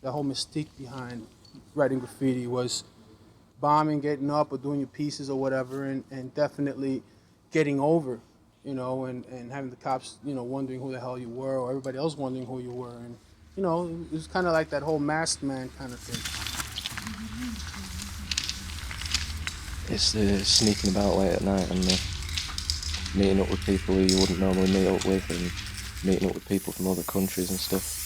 The whole mystique behind writing graffiti was bombing, getting up or doing your pieces or whatever, and definitely getting over, you know, and having the cops, you know, wondering who the hell you were, or everybody else wondering who you were. And, you know, it was kind of like that whole masked man kind of thing. It's the sneaking about late at night and meeting up with people who you wouldn't normally meet up with, and meeting up with people from other countries and stuff.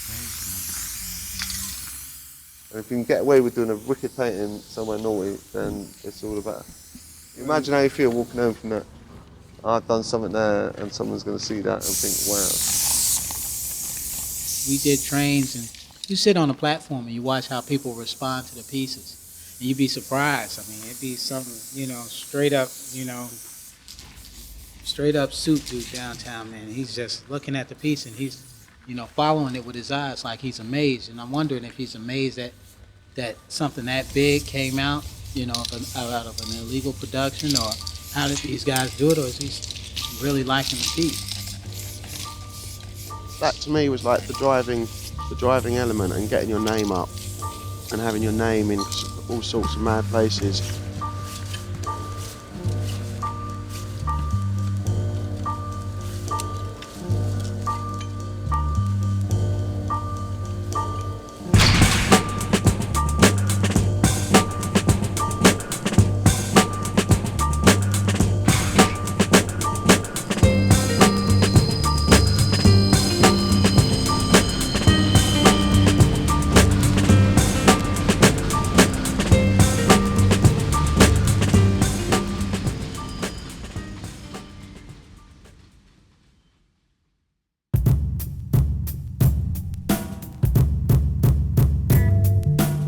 And if you can get away with doing a wicked painting somewhere naughty, then it's all the better. Imagine how you feel walking home from that. I've done something there and someone's going to see that and think, wow. We did trains, and you sit on a platform and you watch how people respond to the pieces. And you'd be surprised. I mean, it'd be something, you know, straight up suit dude downtown, man. He's just looking at the piece and he's, you know, following it with his eyes like he's amazed. And I'm wondering if he's amazed that something that big came out, you know, out of an illegal production, or how did these guys do it, or is he really liking the piece? That to me was like the driving element, and getting your name up and having your name in all sorts of mad places.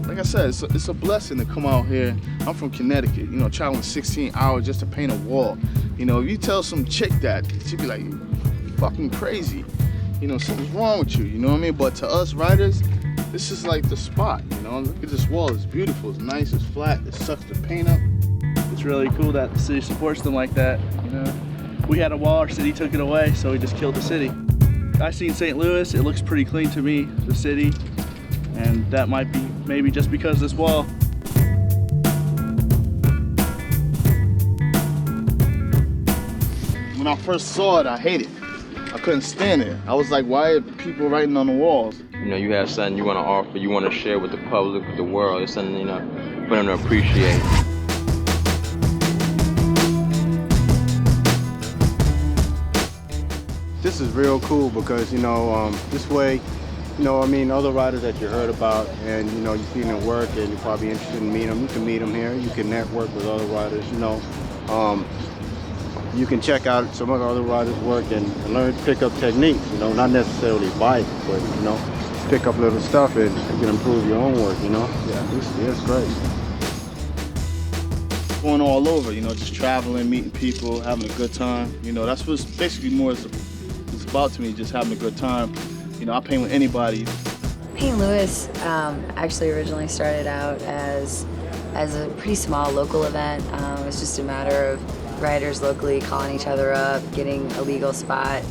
Like I said, it's a blessing to come out here. I'm from Connecticut, you know, traveling 16 hours just to paint a wall. You know, if you tell some chick that, she'd be like, you fucking crazy. You know, something's wrong with you, you know what I mean? But to us writers, this is like the spot, you know? Look at this wall, it's beautiful, it's nice, it's flat, it sucks the paint up. It's really cool that the city supports them like that, you know? We had a wall, our city took it away, so we just killed the city. I seen St. Louis, it looks pretty clean to me, the city. And that might be maybe just because of this wall. When I first saw it, I hated it. I couldn't stand it. I was like, why are people writing on the walls? You know, you have something you want to offer, you want to share with the public, with the world. It's something, you know, for them to appreciate. This is real cool because, you know, this way, you know, I mean, other writers that you heard about and, you know, you see their work and you're probably interested in meeting them. You can meet them here. You can network with other writers, you know. You can check out some of the other writers' work and learn, pick up techniques, you know, not necessarily buy it, but, you know, pick up little stuff and you can improve your own work, you know. Yeah, it's great. Going all over, you know, just traveling, meeting people, having a good time. You know, that's what's basically more it's about to me, just having a good time. You know, I paint with anybody. St. Louis actually originally started out as a pretty small local event. It was just a matter of writers locally calling each other up, getting a legal spot.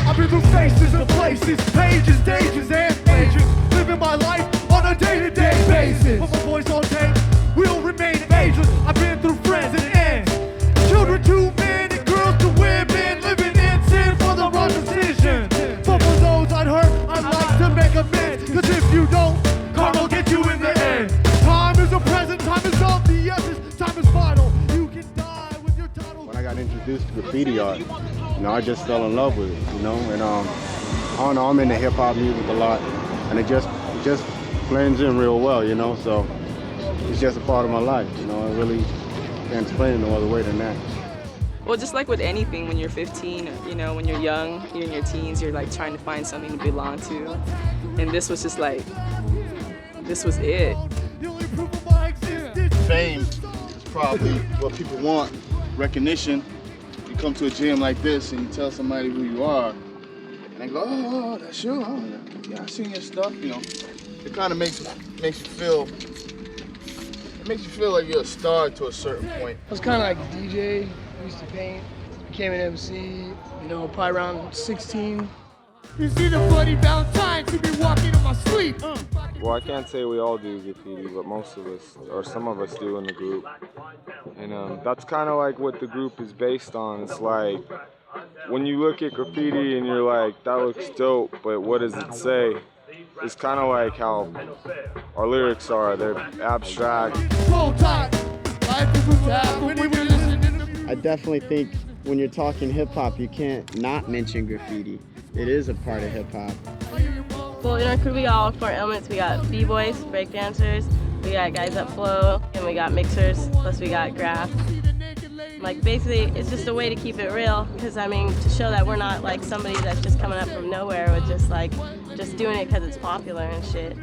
I've been through faces and places, pages, dangers, and majors, living my life on a day-to-day basis. But my boys on tape, we'll remain ageless. I've been through friends and ends, children to men and girls to women. introduced to graffiti art, you know, I just fell in love with it, you know, and I don't know, I'm into hip hop music a lot, and it just blends in real well, you know, so it's just a part of my life, you know, I really can't explain it no other way than that. Well, just like with anything, when you're 15, you know, when you're young, you're in your teens, you're like trying to find something to belong to. And this was just like, this was it. Fame is probably what people want, recognition. You come to a gym like this and you tell somebody who you are, and they go, oh, that's you? Oh, yeah, I've seen your stuff, you know. It kind of makes you feel like you're a star to a certain point. I was kind of like a DJ. Used to paint, became an MC, you know, probably around 16. You see the bloody Valentines who be walking in my sleep. Well, I can't say we all do graffiti, but most of us, or some of us do in the group. And that's kind of like what the group is based on. It's like, when you look at graffiti and you're like, that looks dope, but what does it say? It's kind of like how our lyrics are. They're abstract. I definitely think when you're talking hip-hop, you can't not mention graffiti. It is a part of hip-hop. Well, in our crew, we got all 4 elements. We got b-boys, breakdancers, we got guys that flow, and we got mixers, plus we got graph. Like, basically, it's just a way to keep it real, because, I mean, to show that we're not, like, somebody that's just coming up from nowhere with just, like, just doing it because it's popular and shit.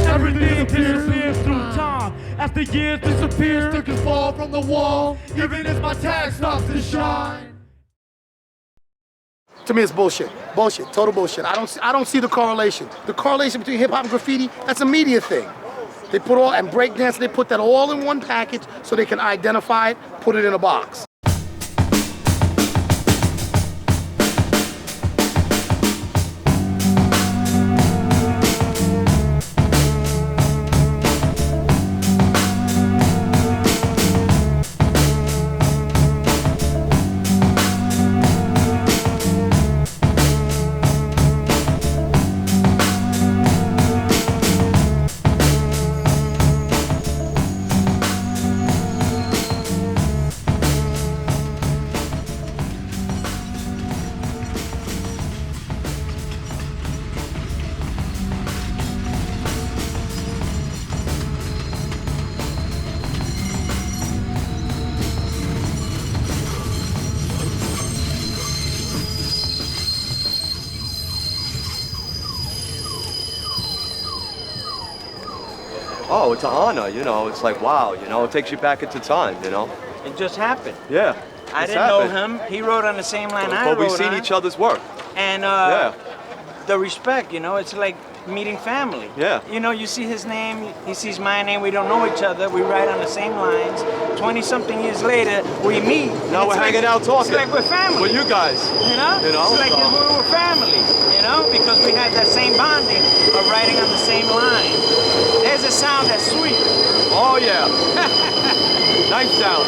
Everything disappears through time. As the years disappear, stickers fall from the wall, even as my tag stops to shine. To me, it's bullshit. Bullshit. Total bullshit. I don't see the correlation. The correlation between hip hop and graffiti, that's a media thing. They put all, and breakdance, they put that all in one package so they can identify it, put it in a box. Oh, it's an honor, you know. It's like, wow, you know, it takes you back into time, you know. It just happened. Yeah. I didn't know him. He wrote on the same line I wrote on. But we've seen each other's work. And the respect, you know, it's like meeting family. Yeah. You know, you see his name, he sees my name, we don't know each other, we write on the same lines. 20-something years later, we meet. Now we're hanging out talking. It's like we're family. With you guys. You know? It's like we're family, you know, because we had that same bonding of writing on the same line. There's a sound that's sweet. Oh, yeah. Nice sound.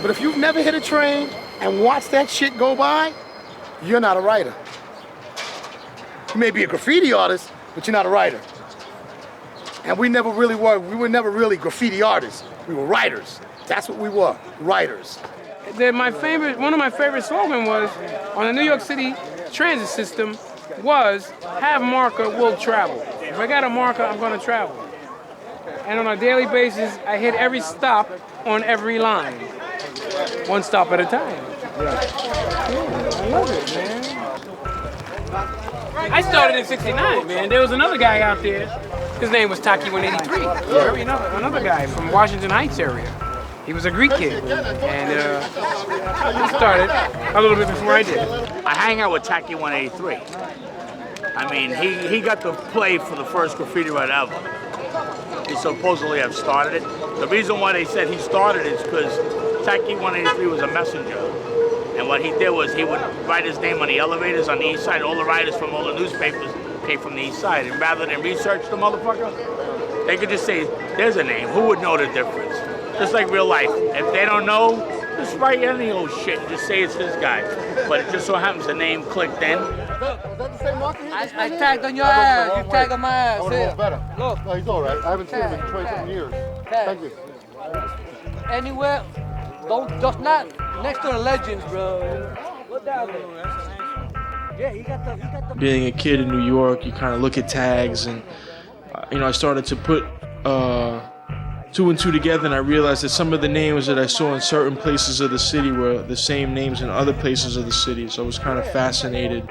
But if you've never hit a train and watched that shit go by, you're not a writer. You may be a graffiti artist, but you're not a writer. And we never really were. We were never really graffiti artists. We were writers. That's what we were, writers. One of my favorite slogans was, on the New York City transit system, was, have marker, will travel. If I got a marker, I'm gonna travel. And on a daily basis, I hit every stop on every line. One stop at a time. I love it, man. I started in '69, man. There was another guy out there. His name was Taki 183. Another guy from Washington Heights area. He was a Greek kid, and he started a little bit before I did. I hang out with Taki 183. I mean, he got to play for the first graffiti writer ever. He supposedly have started it. The reason why they said he started it is because Taki 183 was a messenger. And what he did was he would write his name on the elevators on the east side. All the writers from all the newspapers came from the east side. And rather than research the motherfucker, they could just say, there's a name. Who would know the difference? Just like real life. If they don't know, Just write any old shit and just say it's his guy. But it just so happens the name clicked in. I tagged on your ass. You tagged on my ass. I would have better. Look. No, he's all right. I haven't seen him in 20-something years. Thank you. Anywhere, just not next to the legends, bro. What down there? Yeah, he got the. Being a kid in New York, you kind of look at tags, and I started to put 2 and 2 together, and I realized that some of the names that I saw in certain places of the city were the same names in other places of the city. So I was kind of fascinated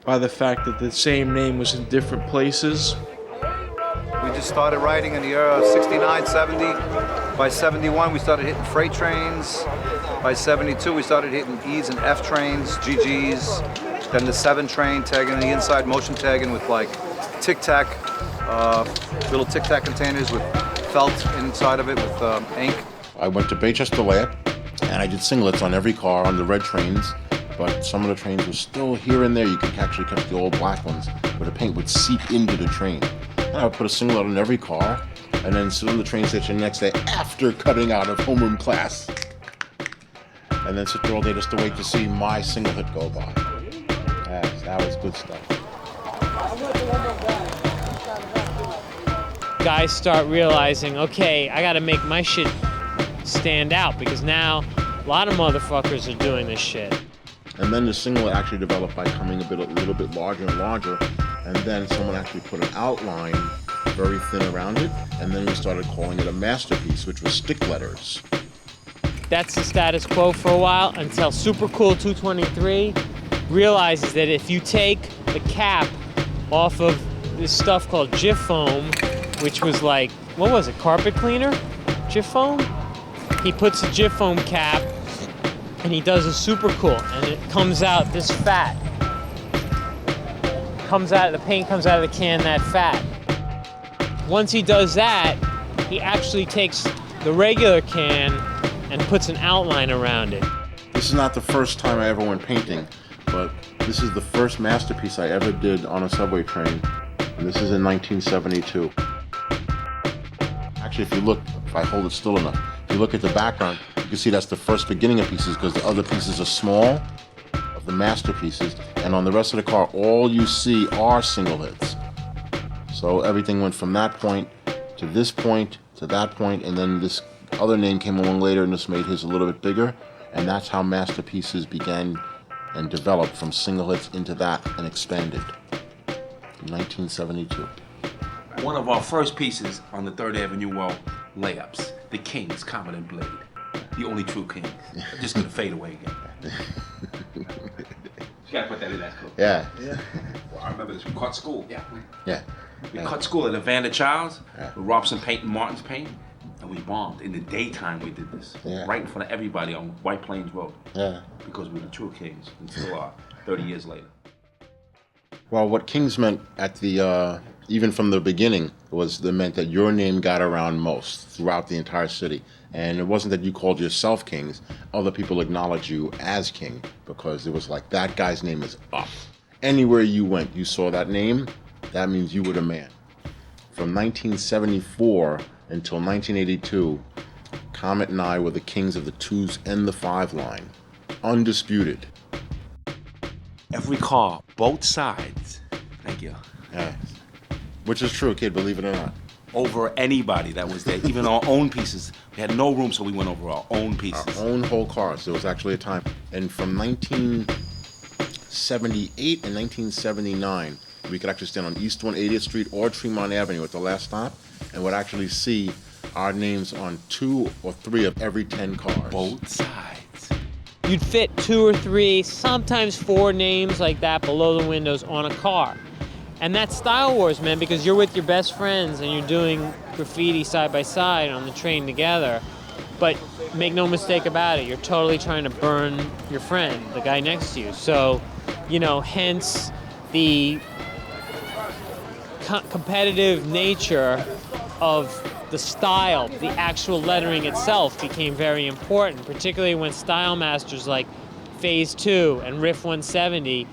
by the fact that the same name was in different places. We just started writing in the year of 69, 70. By 71, we started hitting freight trains. By 72, we started hitting E's and F trains, GGs. Then the 7 train, tagging the inside, motion tagging with like tic-tac, little tic-tac containers with felt inside of it with ink. I went to Baychester Lab and I did singlets on every car on the red trains, but some of the trains were still here and there. You could actually catch the old black ones where the paint would seep into the train. And I would put a singlet on every car and then sit on the train station the next day after cutting out of homeroom class. And then sit there all day just to wait to see my singlet go by. That was good stuff. Guys start realizing, okay, I gotta make my shit stand out because now a lot of motherfuckers are doing this shit. And then the singlet actually developed by coming a little bit larger and larger, and then someone actually put an outline very thin around it, and then we started calling it a masterpiece, which was stick letters. That's the status quo for a while until Super Cool 223 realizes that if you take the cap off of this stuff called Jif foam, which was like, what was it, carpet cleaner? Jif foam? He puts a Jif foam cap and he does a Super Cool, and it comes out this fat. The paint comes out of the can that fat. Once he does that, he actually takes the regular can and puts an outline around it. This is not the first time I ever went painting, but this is the first masterpiece I ever did on a subway train, and this is in 1972. Actually, if I hold it still enough, if you look at the background, you can see that's the first beginning of pieces because the other pieces are small, of the masterpieces, and on the rest of the car, all you see are single hits. So everything went from that point to this point to that point, and then this other name came along later and just made his a little bit bigger, and that's how masterpieces began and developed from single hits into that and expanded in 1972. One of our first pieces on the 3rd Avenue were layups. The Kings, Comet and Blade. The only true Kings. Just gonna fade away again. You gotta put that in that cook. Yeah. Well, I remember this. We cut school. Yeah. We cut school at Evander Childs, with Robson Paint and Martin's Paint, and we bombed. In the daytime we did this. Yeah. Right in front of everybody on White Plains Road. Yeah. Because we're the true Kings, and still are, 30 years later. Well, what Kings meant at the, even from the beginning, meant that your name got around most throughout the entire city. And it wasn't that you called yourself Kings, other people acknowledged you as King, because it was like, that guy's name is up. Anywhere you went, you saw that name, that means you were the man. From 1974 until 1982, Comet and I were the kings of the 2s and the 5 line. Undisputed. Every car, both sides. Thank you. Yeah. Which is true, kid, believe it or not. Over anybody that was there, even our own pieces. We had no room, so we went over our own pieces. Our own whole cars. There was actually a time. And from 1978 and 1979, we could actually stand on East 180th Street or Tremont Avenue at the last stop and would actually see our names on 2 or 3 of every 10 cars. Both sides. You'd fit 2 or 3, sometimes 4 names like that below the windows on a car. And that's Style Wars, man, because you're with your best friends and you're doing graffiti side by side on the train together. But make no mistake about it, you're totally trying to burn your friend, the guy next to you. So, hence the competitive nature of the style, the actual lettering itself became very important, particularly when style masters like Phase 2 and Riff 170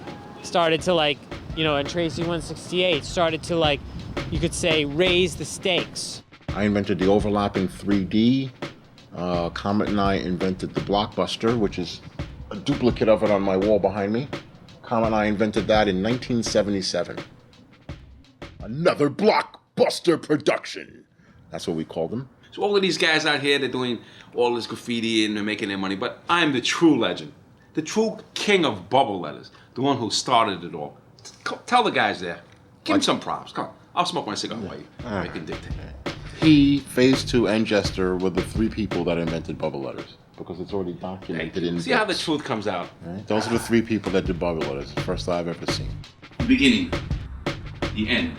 started to and Tracy 168 started to you could say, raise the stakes. I invented the overlapping 3D Comet and I invented the Blockbuster, which is a duplicate of it on my wall behind me. Comet and I invented that in 1977. Another Blockbuster production. That's what we called them. So all of these guys out here, they're doing all this graffiti and they're making their money, but I'm the true legend. The true king of bubble letters. The one who started it all. Tell the guys there. Give him some props. Come on. I'll smoke my cigar while you can dictate. He, Phase 2, and Jester were the three people that invented bubble letters because it's already documented in See how the truth comes out. Right? Those are the three people that did bubble letters. The first I've ever seen. The beginning. The end.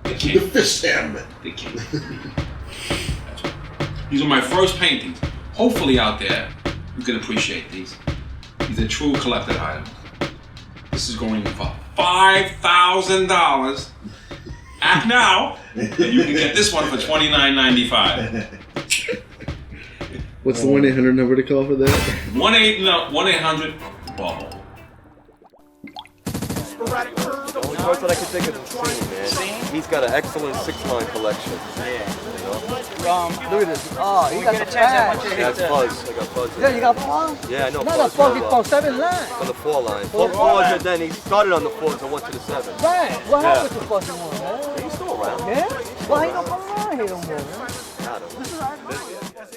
The king. The fist stamp. The king. That's right. These are my first paintings. Hopefully out there, you can appreciate these. These are true collected items. This is going for $5,000. Act now, and you can get this one for $29.95. What's the 1-800 number to call for that? 1-800-BUBBLE. The only person that I can think of is Scene, man. He's got an excellent 6-line collection. Yeah. Look at this. Oh, you got the I got Fuzz. I got Fuzz. Yeah, you got Fuzz? Yeah, I know No, Fuzz. the Fuzz is from 7 line. On the 4 line. Four 4 line. and then he started on the 4s and went to the 7. Right. What Yeah. happened to Fuzz one, man? He's still around. Yeah? Well, he don't come around here no more, man.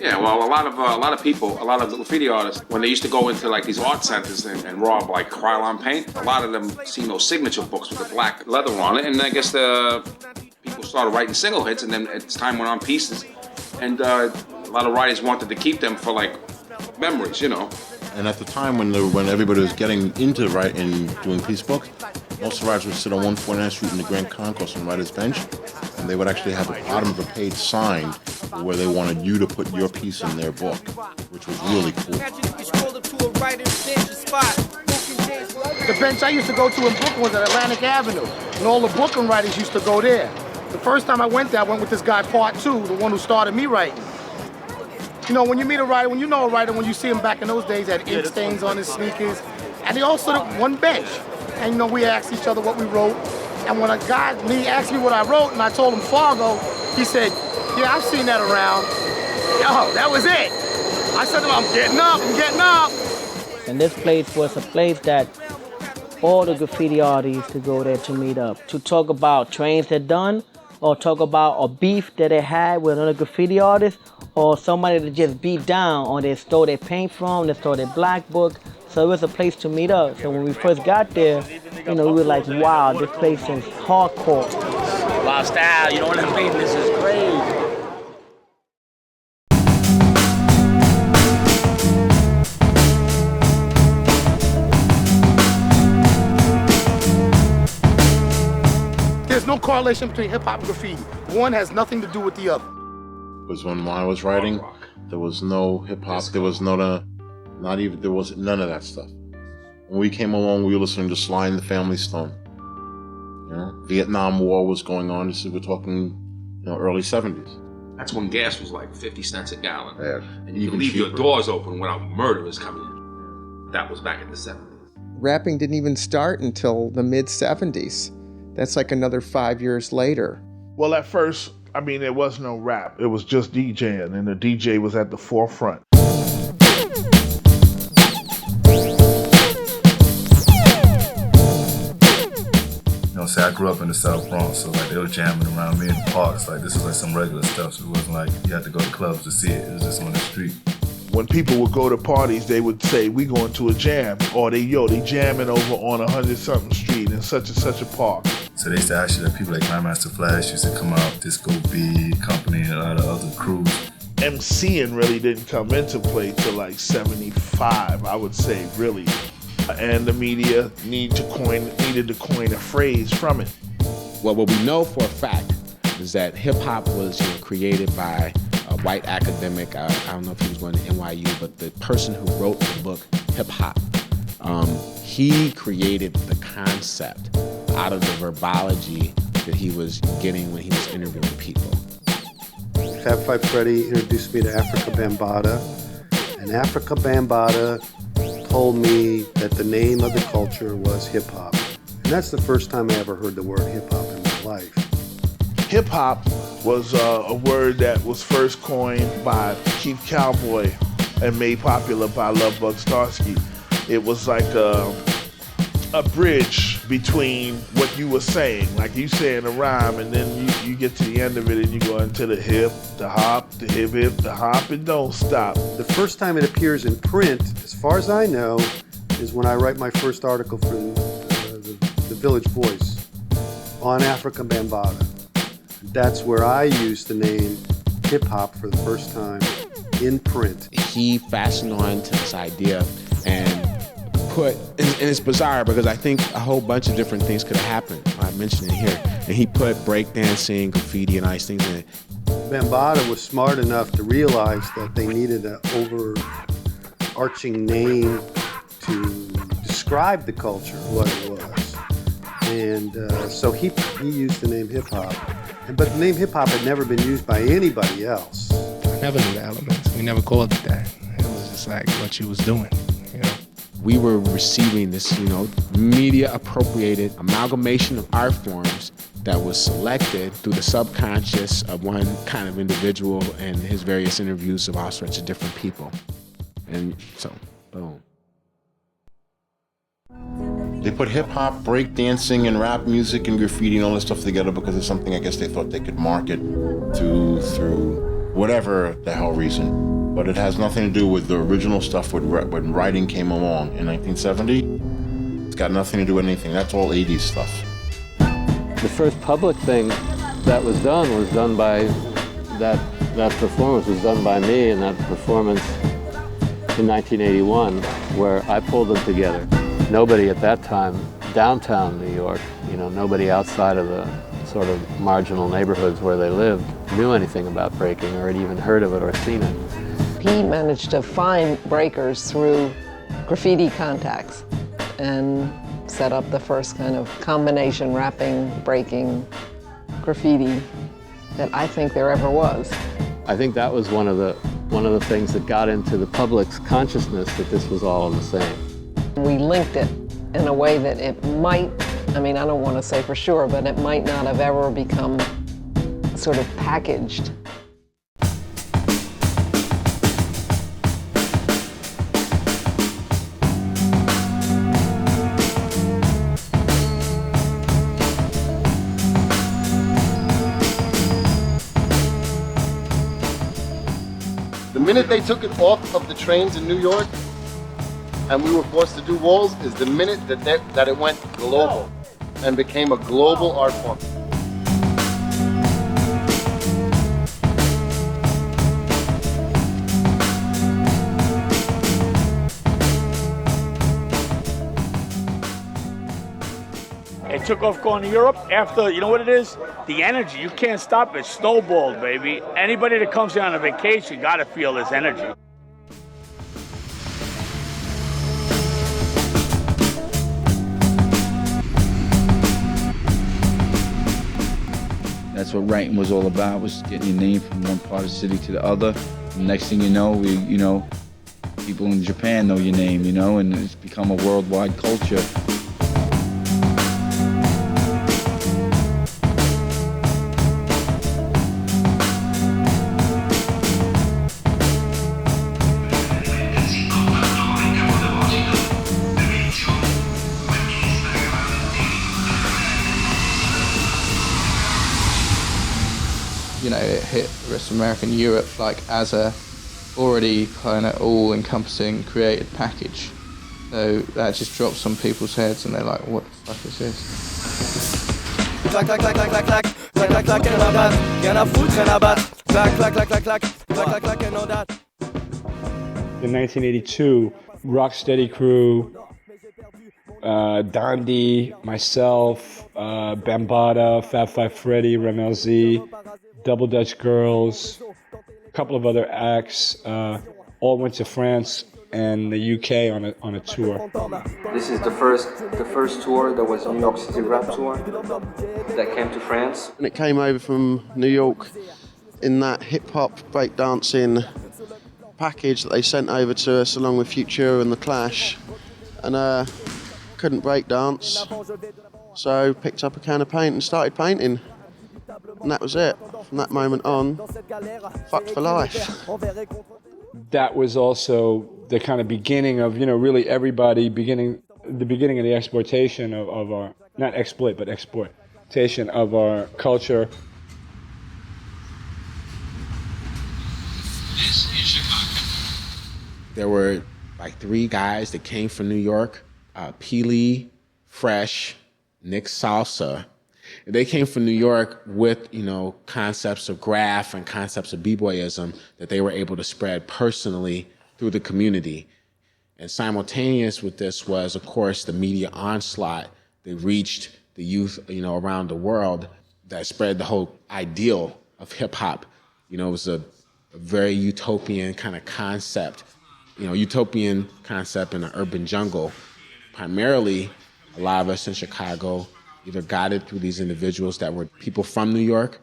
Yeah, well, a lot of people, a lot of graffiti artists, when they used to go into like these art centers and rob like Krylon paint, a lot of them seen those signature books with the black leather on it, and I guess the people started writing single hits, and then as time went on, pieces, and a lot of writers wanted to keep them for like memories, you know. And at the time when everybody was getting into writing, doing piece books, most of the writers would sit on 149th Street in the Grand Concourse and writer's bench, and they would actually have the bottom of a page signed where they wanted you to put your piece in their book, which was really cool. The bench I used to go to in Brooklyn was at Atlantic Avenue, and all the Brooklyn writers used to go there. The first time I went there, I went with this guy, Part 2, the one who started me writing. You know, when you meet a writer, when you know a writer, when you see him back in those days, had ink stains on his sneakers, and he also had one bench. And you know, we asked each other what we wrote, and when he asked me what I wrote, and I told him Fargo, he said, yeah, I've seen that around. Yo, that was it. I said to him, I'm getting up. And this place was a place that all the graffiti artists used to go there to meet up, to talk about trains they'd done, or talk about a beef that they had with another graffiti artist, or somebody that just beat down, or they stole their paint from, they stole their black book. So it was a place to meet up. So when we first got there, you know, we were like, wow, this place is hardcore. Wow, style, you know what I mean? This is crazy. There's no correlation between hip hop and graffiti. One has nothing to do with the other. Was when I was writing, there was no hip hop, there was none of that stuff. When we came along, we were listening to Sly and the Family Stone. You know, Vietnam War was going on. We're talking, early 70s. That's when gas was like 50 cents a gallon. Yeah, and you could leave your doors open without murderers coming in. That was back in the 70s. Rapping didn't even start until the mid-70s. That's like another 5 years later. Well, at first, there was no rap. It was just DJing, and the DJ was at the forefront. Say I grew up in the South Bronx, so like they were jamming around me in the parks. Like this was like some regular stuff, so it wasn't like you had to go to clubs to see it. It was just on the street. When people would go to parties, they would say, "We going to a jam," or they jamming over on 100-something street in such and such a park. So they used to actually like people like Grandmaster Flash used to come out, Disco B, Company, and a lot of other crews. MCing really didn't come into play till like 75, I would say, really. And the media needed to coin a phrase from it. Well, what we know for a fact is that hip hop was created by a white academic. I don't know if he was going to NYU, but the person who wrote the book Hip Hop, he created the concept out of the verbology that he was getting when he was interviewing people. Fab Five Freddy introduced me to Africa Bambaataa, and Africa Bambaataa told me that the name of the culture was hip-hop. And that's the first time I ever heard the word hip-hop in my life. hip hop was a word that was first coined by Keith Cowboy and made popular by Lovebug Starsky. It was like a bridge between what you were saying, like you saying a rhyme, and then you get to the end of it and you go into the hip, the hop, the hip, the hop, and don't stop. The first time it appears in print, as far as I know, is when I write my first article for the Village Voice on Africa Bambaataa. That's where I used the name hip hop for the first time in print. He fastened on to this idea and put, and it's bizarre because I think a whole bunch of different things could have happened. I mentioned it here. And he put breakdancing, graffiti, and nice things in it. Bambaataa was smart enough to realize that they needed an overarching name to describe the culture, what it was. And so he used the name hip hop. But the name hip hop had never been used by anybody else. I never knew the elements. We never called it that. It was just like what you was doing, you know. We were receiving this, media appropriated amalgamation of art forms that was selected through the subconscious of one kind of individual and his various interviews of all sorts of different people. And so, boom. They put hip-hop, breakdancing, and rap music and graffiti and all this stuff together because it's something I guess they thought they could market through whatever the hell reason. But it has nothing to do with the original stuff when writing came along in 1970. It's got nothing to do with anything. That's all 80s stuff. The first public thing that was done by that performance was done by me, and that performance in 1981 where I pulled them together. Nobody at that time, downtown New York, nobody outside of the sort of marginal neighborhoods where they lived knew anything about breaking or had even heard of it or seen it. He managed to find breakers through graffiti contacts and set up the first kind of combination rapping, breaking, graffiti that I think there ever was. I think that was one of the things that got into the public's consciousness that this was all the same. We linked it in a way that it might, I don't want to say for sure, but it might not have ever become sort of packaged. The minute they took it off of the trains in New York, and we were forced to do walls, is the minute that it went global and became a global art form. It took off going to Europe after, you know what it is? The energy. You can't stop it. Snowballed, baby. Anybody that comes here on a vacation got to feel this energy. That's what writing was all about, was getting your name from one part of the city to the other. And next thing you know, people in Japan know your name, and it's become a worldwide culture. It hit the rest of America and Europe as a already kind of all-encompassing created package. So that just drops on people's heads and they're like, what the fuck is this? In 1982, Rocksteady crew, Dondi, myself, Bambaataa, Fab Five Freddy, Ramel Z, Double Dutch Girls, a couple of other acts, all went to France and the UK on a tour. This is the first tour that was a New York City rap tour that came to France. And it came over from New York in that hip-hop breakdancing package that they sent over to us along with Future and The Clash. And couldn't break dance, so picked up a can of paint and started painting. And that was it. From that moment on, fucked for life. That was also the kind of beginning of, really everybody the beginning of the exploitation of our, not exploit, but exportation of our culture. There were like 3 guys that came from New York, Peely, Fresh, Nick Salsa. They came from New York with, concepts of graph and concepts of b-boyism that they were able to spread personally through the community. And simultaneous with this was, of course, the media onslaught that reached the youth, around the world that spread the whole ideal of hip hop. It was a very utopian kind of concept, utopian concept in an urban jungle. Primarily, a lot of us in Chicago either got it through these individuals that were people from New York,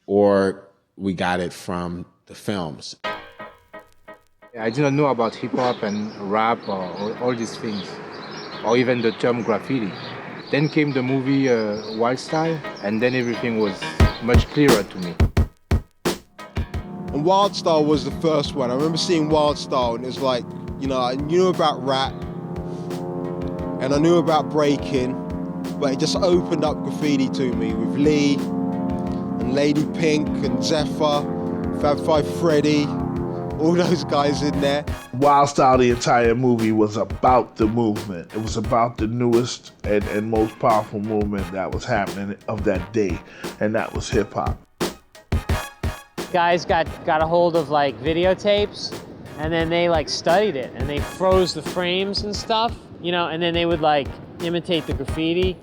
or we got it from the films. I didn't know about hip-hop and rap or all these things, or even the term graffiti. Then came the movie Wild Style, and then everything was much clearer to me. And Wild Style was the first one. I remember seeing Wild Style, and it was like, I knew about rap, and I knew about breaking, but it just opened up graffiti to me with Lee and Lady Pink and Zephyr, Fab Five Freddy, all those guys in there. Wild Style, the entire movie was about the movement. It was about the newest and most powerful movement that was happening of that day, and that was hip hop. Guys got a hold of like videotapes, and then they like studied it, and they froze the frames and stuff, and then they would like imitate the graffiti.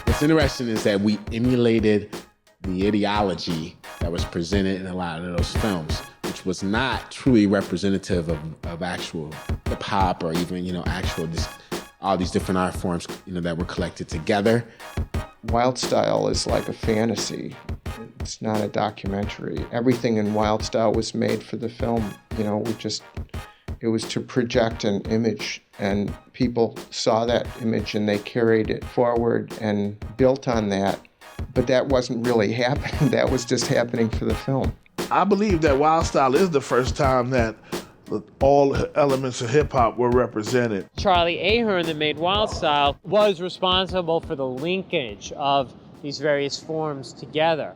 What's interesting is that we emulated the ideology that was presented in a lot of those films, which was not truly representative of actual hip hop or even, actual all these different art forms, that were collected together. Wild Style is like a fantasy. It's not a documentary. Everything in Wild Style was made for the film. It was to project an image, and people saw that image and they carried it forward and built on that. But that wasn't really happening. That was just happening for the film. I believe that Wild Style is the first time that all elements of hip hop were represented. Charlie Ahern, that made Wild Style, was responsible for the linkage of these various forms together.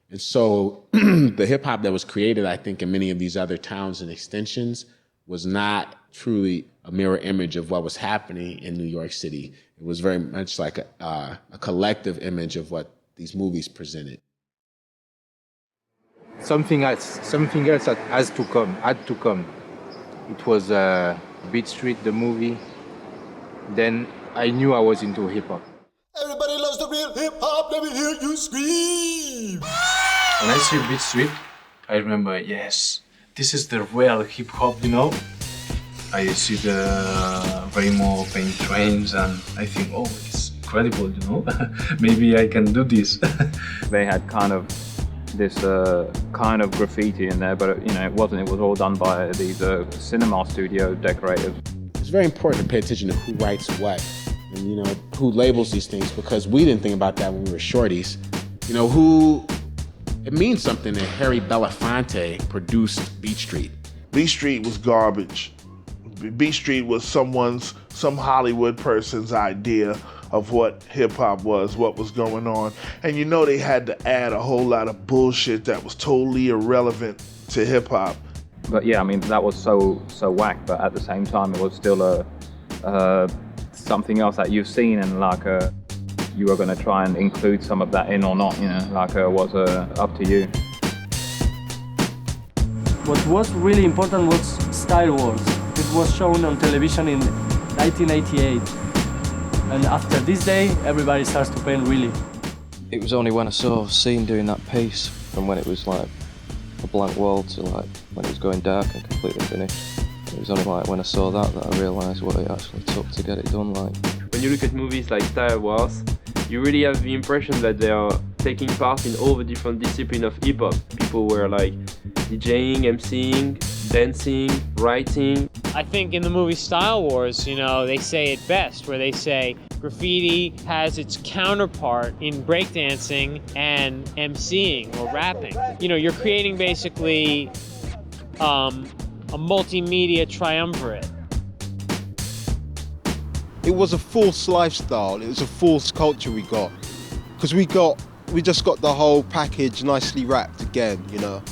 And so the hip hop that was created, I think, in many of these other towns and extensions was not truly a mirror image of what was happening in New York City. It was very much like a collective image of what these movies presented. Something else that had to come. It was Beat Street, the movie. Then I knew I was into hip hop. Everybody loves the real hip hop, let me hear you scream. When I see Beat Street, I remember, yes, this is the real hip hop, I see the rainbow paint trains and I think, oh, it's incredible, Maybe I can do this. They had kind of this kind of graffiti in there, but it wasn't. It was all done by these cinema studio decorators. It's very important to pay attention to who writes what and, who labels these things, because we didn't think about that when we were shorties. It means something that Harry Belafonte produced Beat Street. Beat Street was garbage. Beat Street was some Hollywood person's idea of what hip hop was, what was going on. And they had to add a whole lot of bullshit that was totally irrelevant to hip hop. But yeah, that was so whack, but at the same time it was still something else that you've seen, and you were going to try and include some of that in or not, was up to you. What was really important was Style Wars. It was shown on television in 1988. And after this day, everybody starts to paint really. It was only when I saw Scene doing that piece, from when it was like a blank world to like when it was going dark and completely finished. It was only like when I saw that I realised what it actually took to get it done. Like, when you look at movies like Style Wars, you really have the impression that they are taking part in all the different disciplines of hip hop. People were like DJing, MCing, dancing, writing. I think in the movie Style Wars, you know, they say it best, where they say graffiti has its counterpart in breakdancing and MCing or rapping. You know, you're creating basically a multimedia triumvirate. It was a false lifestyle. It was a false culture we got, because we just got the whole package nicely wrapped again. You know,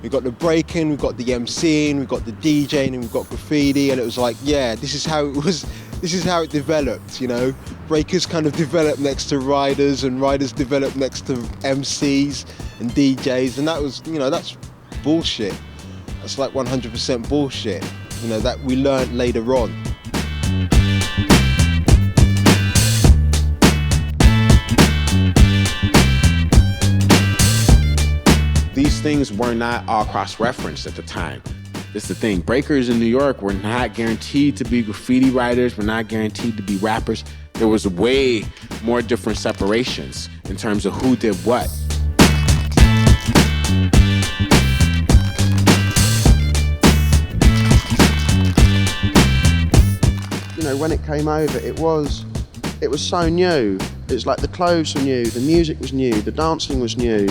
we got the breaking, we got the MCing, we got the DJing, and we got graffiti, and it was like, yeah, this is how it was. This is how it developed. You know, breakers kind of developed next to riders, and riders developed next to MCs and DJs, and that was, you know, that's bullshit. That's like 100% bullshit. You know, that we learned later on. These things were not all cross-referenced at the time. It's the thing. Breakers in New York were not guaranteed to be graffiti writers, were not guaranteed to be rappers. There was way more different separations in terms of who did what. You know, when it came over, it was so new. It's like the clothes were new, the music was new, the dancing was new,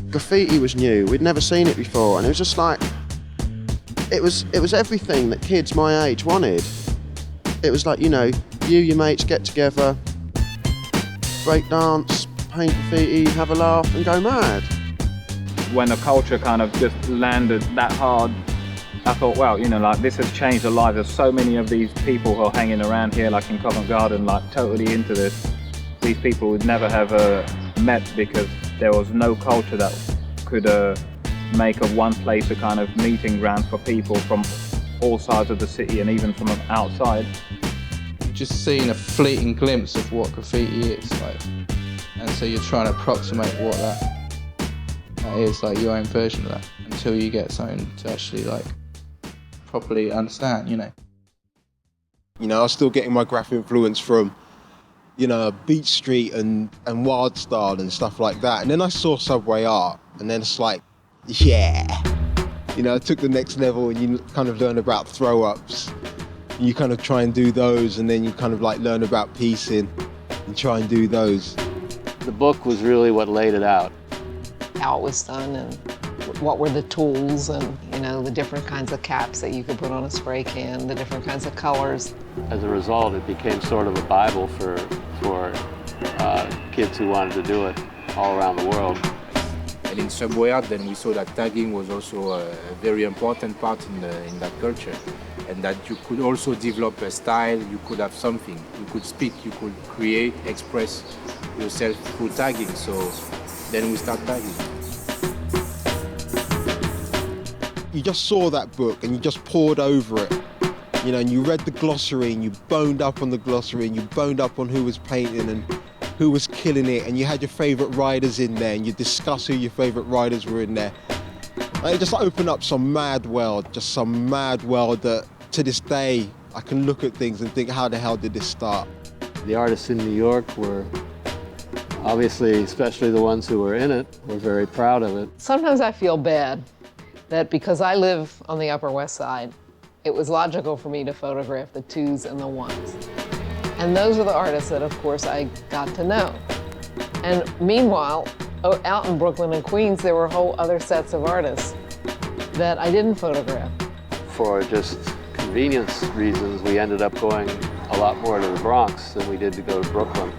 graffiti was new. We'd never seen it before, and it was just like, it was everything that kids my age wanted. It was like, you know, you, your mates get together, break dance, paint graffiti, have a laugh, and go mad. When the culture kind of just landed that hard, I thought, well, you know, like, this has changed the lives of so many of these people who are hanging around here, like in Covent Garden, like totally into this. These people would never have met, because there was no culture that could make of one place a kind of meeting ground for people from all sides of the city and even from outside. You've just seen a fleeting glimpse of what graffiti is like, and so you're trying to approximate what that is, like your own version of that, until you get something to actually like properly understand, you know. You know, I was still getting my graphic influence from, you know, Beach Street and Wild Style and stuff like that. And then I saw Subway Art, and then it's like, yeah. You know, I took the next level, and you kind of learn about throw-ups. And you kind of try and do those, and then you kind of like learn about piecing and try and do those. The book was really what laid it out. How it was done and what were the tools, and, you know, the different kinds of caps that you could put on a spray can, the different kinds of colors. As a result, it became sort of a Bible for kids who wanted to do it all around the world. And in Subway Art, then we saw that tagging was also a very important part in that culture, and that you could also develop a style, you could have something, you could speak, you could create, express yourself through tagging. So then we start tagging. You just saw that book and you just pored over it, you know, and you read the glossary and you boned up on the glossary and you boned up on who was painting and who was killing it, and you had your favourite riders in there and you discuss who your favourite riders were in there. And it just opened up some mad world that to this day I can look at things and think, how the hell did this start? The artists in New York were obviously, especially the ones who were in it, were very proud of it. Sometimes I feel bad that because I live on the Upper West Side, it was logical for me to photograph the twos and the ones. And those are the artists that, of course, I got to know. And meanwhile, out in Brooklyn and Queens, there were whole other sets of artists that I didn't photograph. For just convenience reasons, we ended up going a lot more to the Bronx than we did to go to Brooklyn.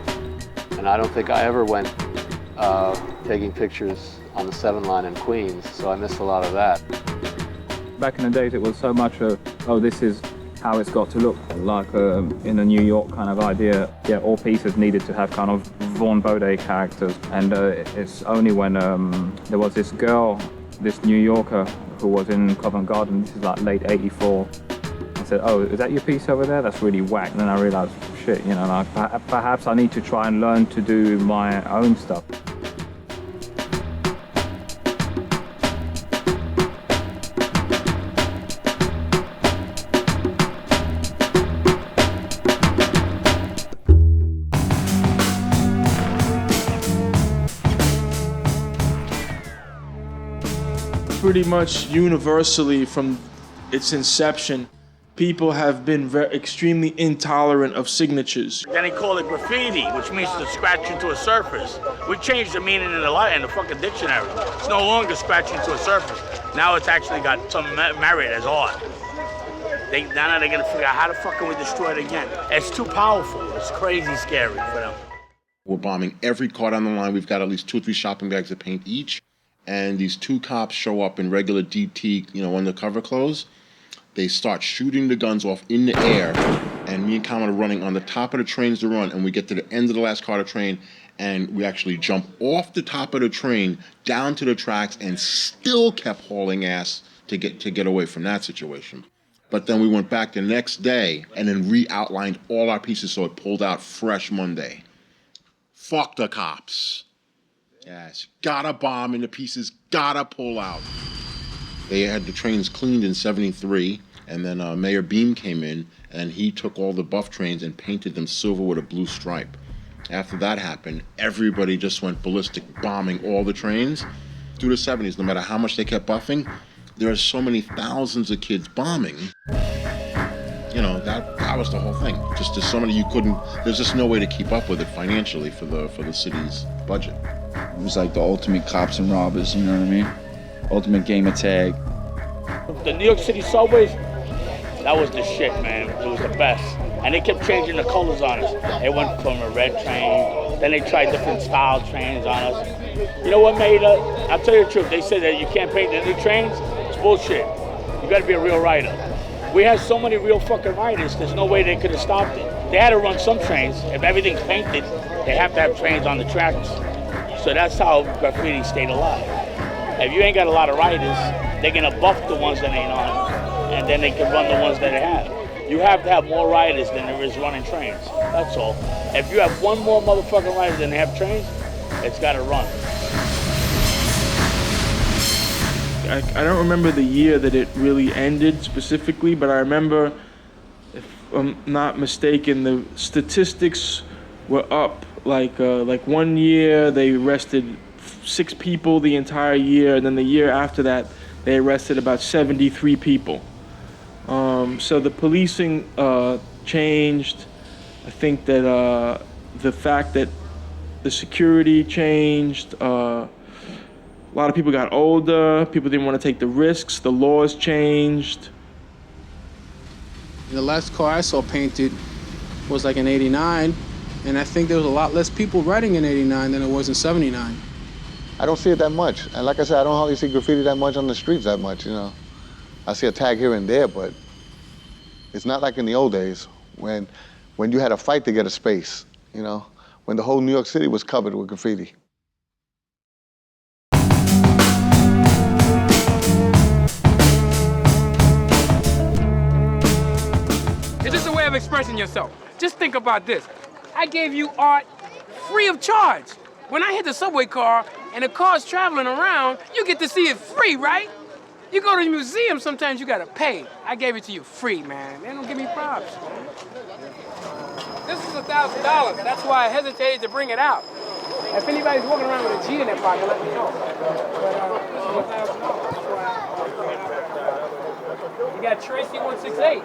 And I don't think I ever went taking pictures on the 7 line in Queens, so I missed a lot of that. Back in the days, it was so much of, oh, this is how it's got to look, like in a New York kind of idea. Yeah, all pieces needed to have kind of Vaughn Baudet characters, and it's only when there was this girl, this New Yorker, who was in Covent Garden, this is like late '84, I said, oh, is that your piece over there? That's really whack. And then I realized, shit, you know, like, perhaps I need to try and learn to do my own stuff. Pretty much universally from its inception, people have been extremely intolerant of signatures. Then he called it graffiti, which means to scratch into a surface. We changed the meaning in the fucking dictionary. It's no longer scratching into a surface. Now it's actually got some merit as art. Now they're gonna figure out how the fuck can we destroy it again. It's too powerful. It's crazy scary for them. We're bombing every car down the line. We've got at least 2 or 3 shopping bags of paint each. And these 2 cops show up in regular DT, undercover clothes. They start shooting the guns off in the air, and me and Kamal are running on the top of the trains to run, and we get to the end of the last car to train, and we actually jump off the top of the train down to the tracks and still kept hauling ass to get away from that situation. But then we went back the next day and then re-outlined all our pieces so it pulled out fresh Monday. Fuck the cops. Yes, gotta bomb and the pieces gotta pull out. They had the trains cleaned in '73, and then Mayor Beam came in, and he took all the buff trains and painted them silver with a blue stripe. After that happened, everybody just went ballistic, bombing all the trains. Through the '70s, no matter how much they kept buffing, there are so many thousands of kids bombing. That was the whole thing. Just there's so many there's just no way to keep up with it financially for the city's budget. It was like the ultimate cops and robbers, you know what I mean? Ultimate game of tag. The New York City subways, that was the shit, man. It was the best. And they kept changing the colors on us. They went from a red train, then they tried different style trains on us. You know what made us? I'll tell you the truth. They said that you can't paint the new trains. It's bullshit. You gotta be a real writer. We had so many real fucking writers, there's no way they could have stopped it. They had to run some trains. If everything's painted, they have to have trains on the tracks. So that's how graffiti stayed alive. If you ain't got a lot of writers, they're gonna buff the ones that ain't on, and then they can run the ones that they have. You have to have more writers than there is running trains. That's all. If you have one more motherfucking writer than they have trains, it's gotta run. I don't remember the year that it really ended specifically, but I remember, if I'm not mistaken, the statistics were up. Like 1 year they arrested 6 people the entire year, and then the year after that they arrested about 73 people. So the policing changed. I think that the fact that the security changed. A lot of people got older, people didn't want to take the risks, the laws changed. The last car I saw painted was like in '89, and I think there was a lot less people riding in '89 than it was in '79. I don't see it that much. And like I said, I don't hardly see graffiti that much on the streets that much, I see a tag here and there, but it's not like in the old days when you had to fight to get a space, when the whole New York City was covered with graffiti. It's just a way of expressing yourself. Just think about this. I gave you art free of charge. When I hit the subway car and the car's traveling around, you get to see it free, right? You go to the museum, sometimes you gotta pay. I gave it to you free, man. They don't give me props. This is $1,000. That's why I hesitated to bring it out. If anybody's walking around with a G in their pocket, let me know. But this is $1,000. That's why I bring it out. You got Tracy 168,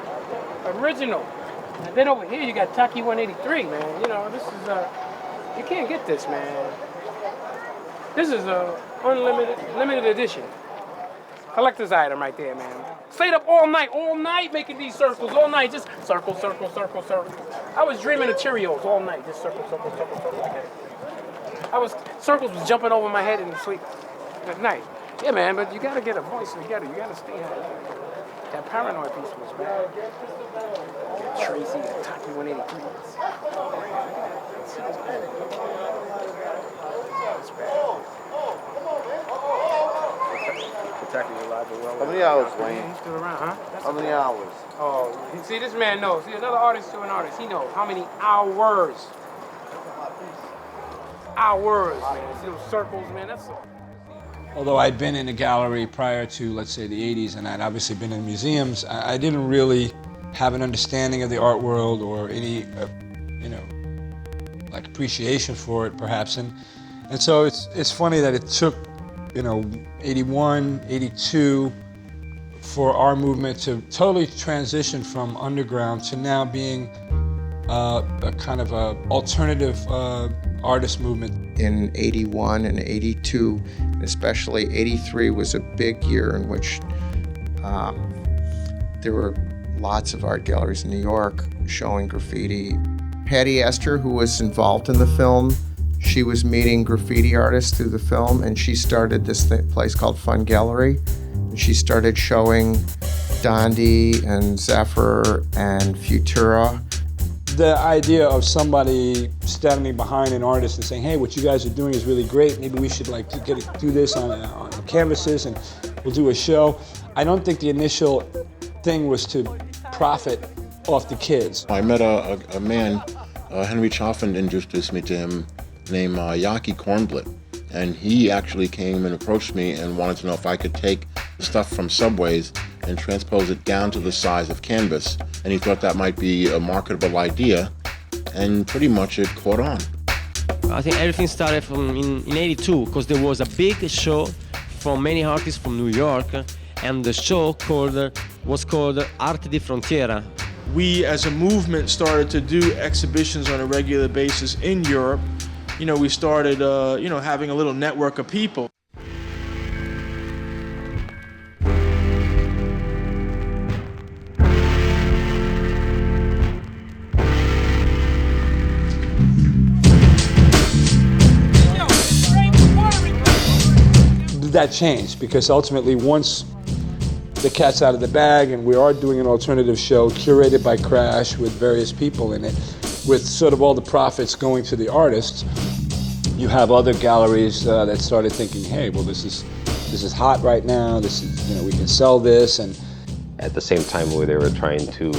original. And then over here you got Taki 183, man. This is you can't get this, man. This is a limited edition. Collector's item right there, man. Stayed up all night making these circles, all night. Just circle, circle, circle, circle. I was dreaming of Cheerios all night, just circle, circle, circle, circle like that. Circles was jumping over my head in sleep at night. Yeah, man, but you gotta get a voice together. You gotta stay high. That Paranoid piece was bad. Tracy, Taki 183. That's bad. How many hours, Wayne? He's still around, huh? How many hours? Oh, see, this man knows. See, another artist to an artist. He knows how many hours. Hours, man. See those circles, man. That's. Although I'd been in a gallery prior to, let's say, the 80s, and I'd obviously been in museums, I didn't really have an understanding of the art world or any, like appreciation for it, perhaps. And so it's funny that it took, 81, 82 for our movement to totally transition from underground to now being a kind of a alternative artist movement. In 81 and 82, and especially 83 was a big year in which there were lots of art galleries in New York showing graffiti. Patty Esther, who was involved in the film, she was meeting graffiti artists through the film, and she started this place called Fun Gallery. And she started showing Dondi and Zephyr and Futura. The idea of somebody standing behind an artist and saying, hey, what you guys are doing is really great. Maybe we should do this on canvases and we'll do a show. I don't think the initial thing was to profit off the kids. I met a man, Henry Chaffin introduced me to him, named Yaki Kornblit. And he actually came and approached me and wanted to know if I could take the stuff from Subways and transpose it down to the size of canvas. And he thought that might be a marketable idea, and pretty much it caught on. I think everything started from in 82, because there was a big show from many artists from New York, and the show was called Arte di Frontiera. We as a movement started to do exhibitions on a regular basis in Europe. You know, we started, having a little network of people. That changed because ultimately once the cat's out of the bag and we are doing an alternative show curated by Crash with various people in it, with sort of all the profits going to the artists, you have other galleries that started thinking, hey, well, this is hot right now. This is, we can sell this. And at the same time, where they were trying to,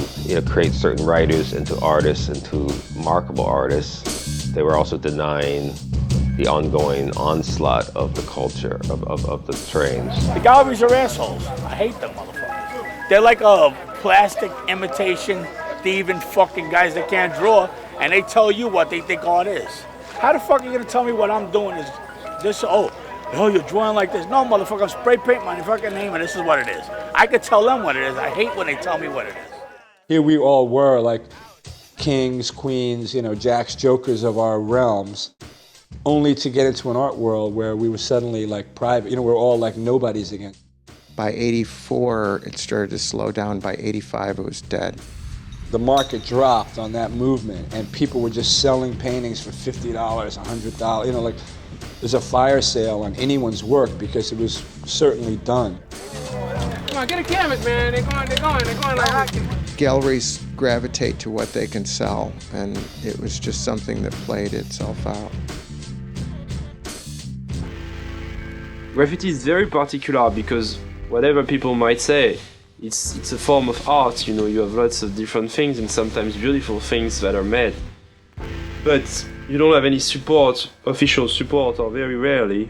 create certain writers into artists, into marketable artists, they were also denying the ongoing onslaught of the culture of the trains. The galleries are assholes. I hate them motherfuckers. They're like a plastic imitation, thieving fucking guys that can't draw, and they tell you what they think art is. How the fuck are you gonna tell me what I'm doing is this? Oh, you're drawing like this. No, motherfucker, I'm spray paint my fucking name, and this is what it is. I could tell them what it is. I hate when they tell me what it is. Here we all were like kings, queens, jacks, jokers of our realms, only to get into an art world where we were suddenly like private. We're all like nobodies again. By 84, it started to slow down. By 85, it was dead. The market dropped on that movement, and people were just selling paintings for $50, $100. Like there's a fire sale on anyone's work because it was certainly done. Come on, get a canvas, man. They're going like hockey. Galleries gravitate to what they can sell, and it was just something that played itself out. Graffiti is very particular because whatever people might say, it's a form of art, you have lots of different things and sometimes beautiful things that are made. But you don't have any support, official support, or very rarely.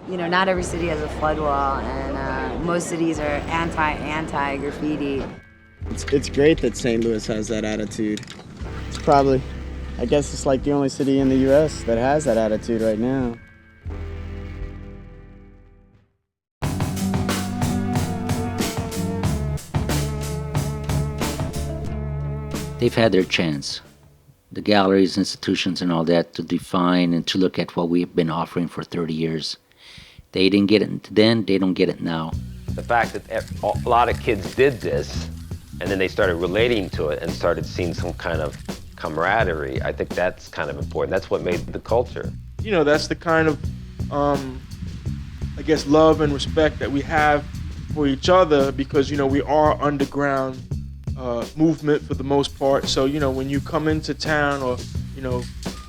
Not every city has a flood wall, and most cities are anti graffiti. It's great that St. Louis has that attitude. It's probably, I guess it's like the only city in the US that has that attitude right now. They've had their chance, the galleries, institutions, and all that, to define and to look at what we've been offering for 30 years. They didn't get it then, they don't get it now. The fact that a lot of kids did this, and then they started relating to it and started seeing some kind of camaraderie, I think that's kind of important. That's what made the culture. That's the kind of, love and respect that we have for each other because, we are underground movement for the most part. So, when you come into town or,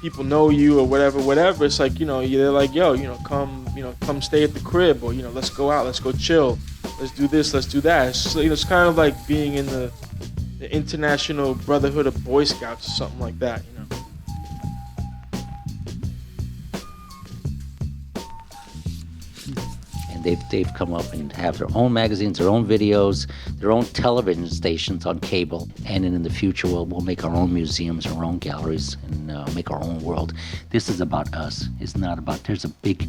people know you or whatever, it's like, they're like, yo, come stay at the crib or, let's go out, let's go chill. Let's do this, let's do that. It's just, it's kind of like being in the International Brotherhood of Boy Scouts or something like that, They've come up and have their own magazines, their own videos, their own television stations on cable. And then in the future, we'll make our own museums, our own galleries, and make our own world. This is about us. It's not about, there's a big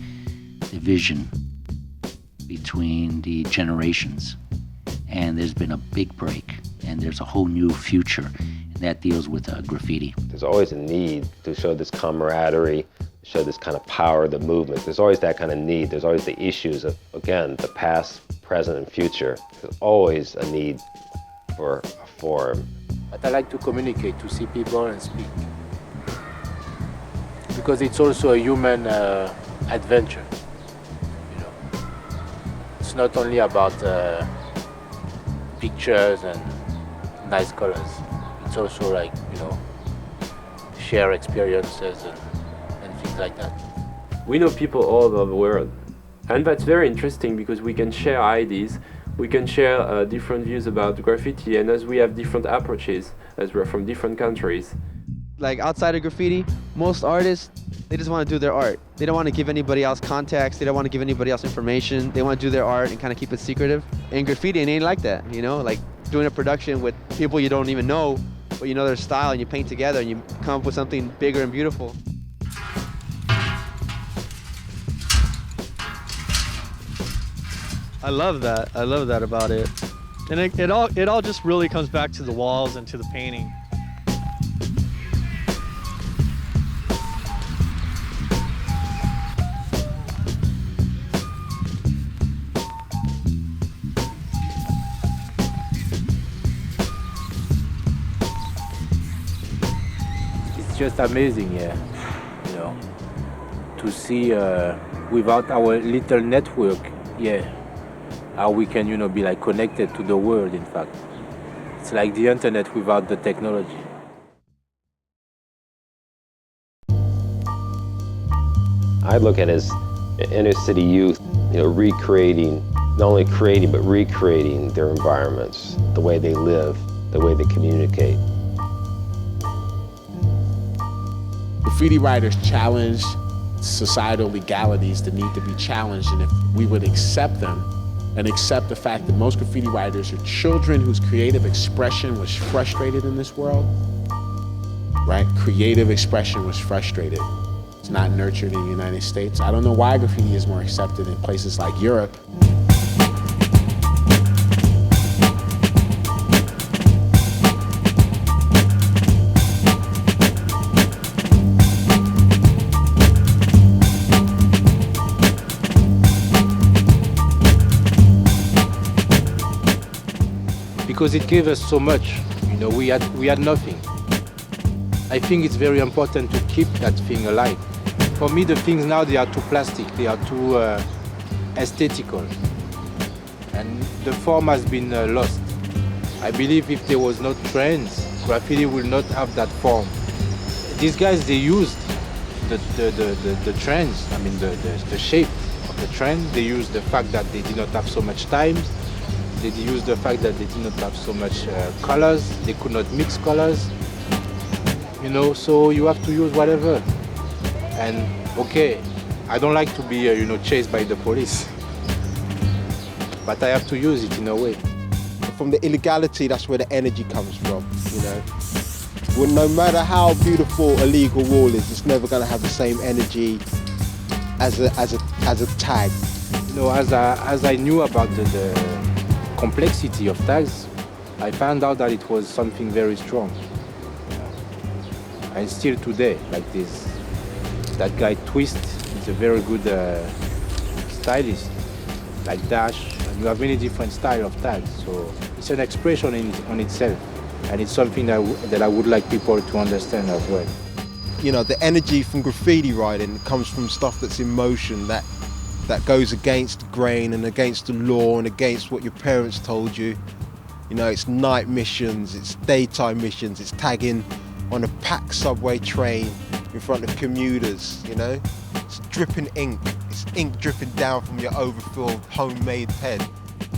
division between the generations. and there's been a big break, and there's a whole new future, and that deals with graffiti. There's always a need to show this camaraderie, show this kind of power of the movement. There's always that kind of need. There's always the issues of, again, the past, present, and future. There's always a need for a forum. But I like to communicate, to see people and speak. Because it's also a human adventure. You know, it's not only about pictures and nice colors. It's also like, you know, share experiences and things like that. We know people all over the world, and that's very interesting because we can share ideas, we can share different views about graffiti, and as we have different approaches, as we're from different countries. Like outside of graffiti, most artists, they just want to do their art. They don't want to give anybody else context. They don't want to give anybody else information. They want to do their art and kind of keep it secretive. In graffiti, it ain't like that, you know? Like doing a production with people you don't even know, but you know their style, and you paint together and you come up with something bigger and beautiful. I love that. I love that about it. And it all just really comes back to the walls and to the painting. It's just amazing, yeah, you know, to see without our little network, yeah, how we can, you know, be like connected to the world, in fact. It's like the internet without the technology. I look at it as inner city youth, you know, recreating, not only creating, but recreating their environments, the way they live, the way they communicate. Graffiti writers challenge societal legalities that need to be challenged, and if we would accept them and accept the fact that most graffiti writers are children whose creative expression was frustrated in this world, right? Creative expression was frustrated. It's not nurtured in the United States. I don't know why graffiti is more accepted in places like Europe. Because it gave us so much, you know, we had nothing. I think it's very important to keep that thing alive. For me, the things now, they are too plastic, they are too aesthetical. And the form has been lost. I believe if there was no trends, graffiti will not have that form. These guys, they used the trends, I mean the shape of the trend. They used the fact that they did not have so much time. They used the fact that they did not have so much colors. They could not mix colors. You know, so you have to use whatever. And okay, I don't like to be, you know, chased by the police. But I have to use it in a way. From the illegality, that's where the energy comes from, you know. Well, no matter how beautiful a legal wall is, it's never going to have the same energy as a tag. You know, as I knew about the complexity of tags, I found out that it was something very strong. And still today, like this, that guy Twist is a very good stylist, like Dash, and you have many different styles of tags. So it's an expression on itself, and it's something that I would like people to understand as well. You know, the energy from graffiti writing comes from stuff that's in motion, that goes against the grain and against the law and against what your parents told you. You know, it's night missions, it's daytime missions, it's tagging on a packed subway train in front of commuters, you know? It's dripping ink. It's ink dripping down from your overfilled homemade pen.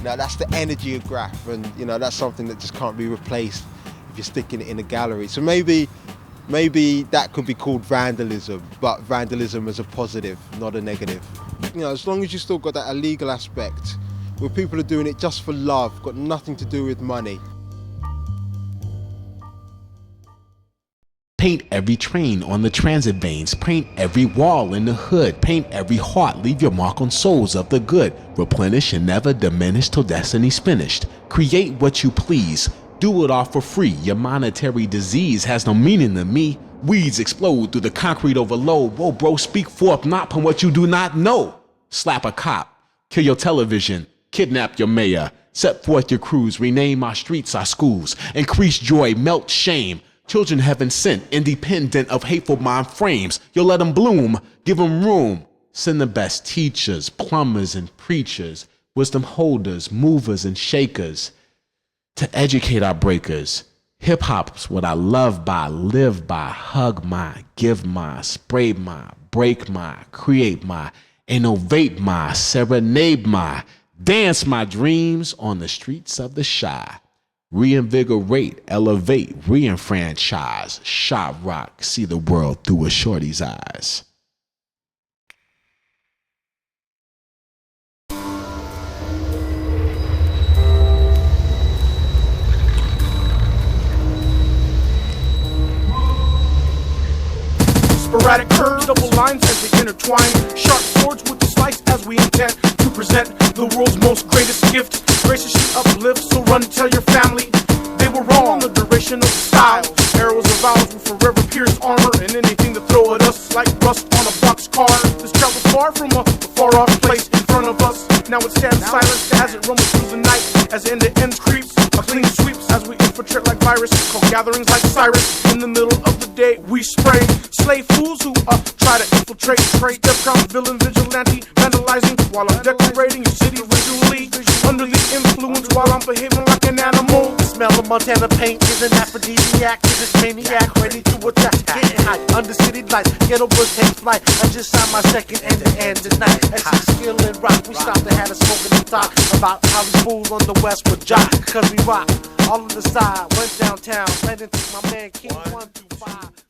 Now that's the energy of graph, and you know, that's something that just can't be replaced if you're sticking it in a gallery. So maybe that could be called vandalism, but vandalism as a positive, not a negative. You know, as long as you still got that illegal aspect, where people are doing it just for love, got nothing to do with money. Paint every train on the transit veins, paint every wall in the hood, paint every heart, leave your mark on souls of the good. Replenish and never diminish till destiny's finished. Create what you please, do it all for free. Your monetary disease has no meaning to me. Weeds explode through the concrete overload. Whoa bro, speak forth not from what you do not know. Slap a cop, kill your television, kidnap your mayor, set forth your crews, rename our streets, our schools, increase joy, melt shame. Children heaven sent, independent of hateful mind frames. You'll let them bloom, give them room. Send the best teachers, plumbers and preachers, wisdom holders, movers and shakers to educate our breakers. Hip hop's what I love by, live by, hug my, give my, spray my, break my, create my, innovate my, serenade my, dance my dreams on the streets of the shy. Reinvigorate, elevate, re-enfranchise, shop rock, see the world through a shorty's eyes. Sporadic curves, double lines as they intertwine. Sharp swords with the slice as we intend to present the world's most greatest gift. Graciously uplift, so run tell your family they were wrong. The duration of the style, arrows of ours will forever pierce armor, and anything to throw at us like rust on a boxcar. This travel far from a far off place in front of us. Now it stands silent as it rumbles through the night, as end to end creeps. A clean sweeps as we infiltrate like virus, call gatherings like Cyrus. In the middle of the day we spray slave fools who try to infiltrate. Step crown villain vigilante vandalizing while I'm decorating your city visually. Under the influence while I'm behaving like an animal. The smell of Montana paint is an aphrodisiac to this maniac ready to attack. Getting high under city lights, ghetto bush takes flight. I just signed my second end tonight. As skill and rock, we stopped and had a smoke and talk about how these fools on the west would jock. Cause we rock all on the side, went downtown, ran into my man King 125.